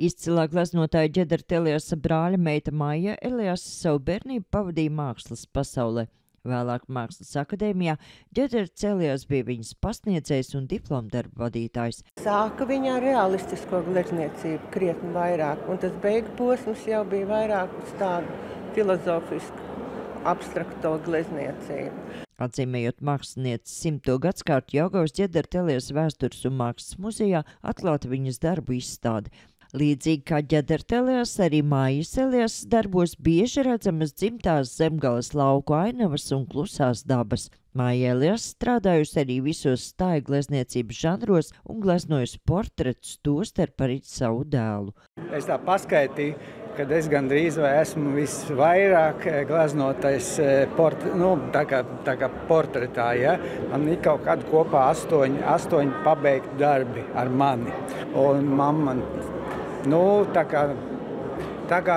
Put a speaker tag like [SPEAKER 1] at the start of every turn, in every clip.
[SPEAKER 1] Izcilā gleznotāja Ģedarta Eliasa brāļa meita Maija Eliasa savu bērnību pavadīja mākslas pasaulē. Vēlāk Mākslas akadēmijā Ģedarts Elias bija viņas pasniedzējs un diplomdarbu vadītājs.
[SPEAKER 2] Sāka viņa ar realistisko glezniecību krietni vairāk, un tas beigu posms jau bija vairāk uz tādu filozofisku, abstrakto glezniecību.
[SPEAKER 1] Atzīmējot mākslinieces 100. gadskārtu, Jelgavas Ģedarta Eliasa vēstures un mākslas muzejā atklāta viņas darbu izstāde. Līdzīgi kā Ģedarta Eliasa, arī Maijas Eliasas darbos bieži redzamas dzimtās Zemgales lauku ainavas un klusās dabas. Maija Eliasa strādājusi arī visos stāju glezniecības žanros un gleznojusi portretus, tostarp arī savu dēlu.
[SPEAKER 3] Es tā paskaitīju, kad es gandrīz vai esmu visvairāk gleznotais tā kā portretā. Ja? Man ir kaut kādi kopā astoņi pabeigti darbi ar mani. Un mamma tā kā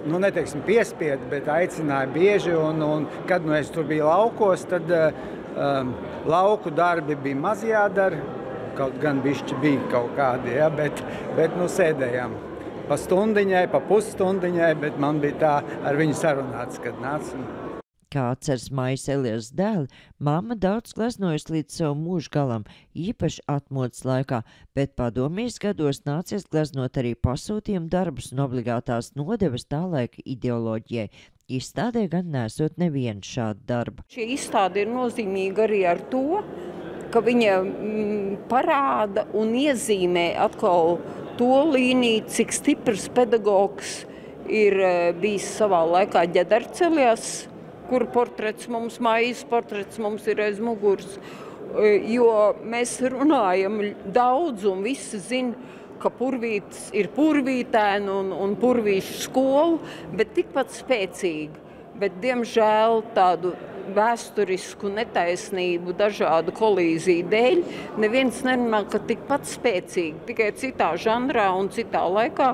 [SPEAKER 3] neteiksim piespieda, bet aicināja bieži. Un kad es tur biju laukos, tad lauku darbi bija maz jādara. Kaut gan bišķi bija kaut kādi, ja? bet sēdējām pa stundiņai, pa pusstundiņai, bet man bija tā ar viņu sarunāts, kad nāca.
[SPEAKER 1] Kā atceras Maijas Eliasas dēli, mamma daudz gleznojusi līdz savu mūža galam, īpaši atmodas laikā, bet padomjas gados nācies gleznot arī pasūtījumu darbus un obligātās nodevas tā laika ideoloģijai. Izstādē gan nesot nevienu šādu darbu.
[SPEAKER 4] Šī izstāde ir nozīmīga arī ar to, ka viņa parāda un iezīmē atkal to līniju, cik stiprs pedagogs ir bijis savā laikā Ģedarts Elias, kura portrets mums, Maijas portrets mums ir aiz muguras, jo mēs runājam daudz un visi zina, ka Purvītis ir purvītēna un purvīšu skola, bet tikpat spēcīgi. Bet, diemžēl, tādu vēsturisku netaisnību dažādu kolīziju dēļ neviens nerunā, ka tikpat spēcīgi, tikai citā žanrā un citā laikā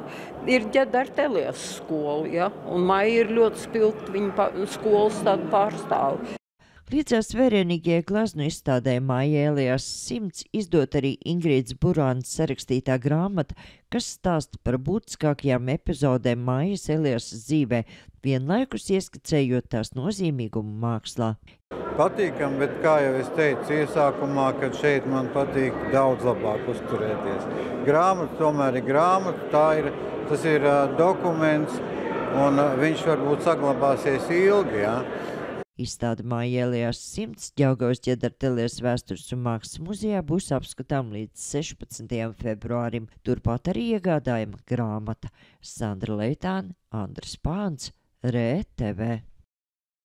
[SPEAKER 4] ir Ģedarta Eliasa skola, ja? Un Maija ir ļoti spilgta viņa skolas tādu pārstāvu.
[SPEAKER 1] Līdzās vērienīgajai gleznu izstādē Maija Eliasa 100 izdot arī Ingrīdas Burānas sarakstītā grāmata, kas stāsta par būtiskākajām epizodēm Maijas Eliasas dzīvē, vienlaikus ieskicējot tās nozīmīgumu mākslā.
[SPEAKER 5] Patīkam, bet kā jau es teicu iesākumā, kad šeit man patīk daudz labāk uzturēties. Grāmata tomēr ir grāmata, tas ir dokuments, un viņš varbūt saglabāsies ilgi, ja?
[SPEAKER 1] Izstāde Maija Eliasa 100 Jelgavas Ģedarta Eliasa vēstures un mākslas muzejā būs apskatām līdz 16. februārim. Turpat arī iegādājama grāmata. Sandra Leitāne, Andris Pāns, RTV.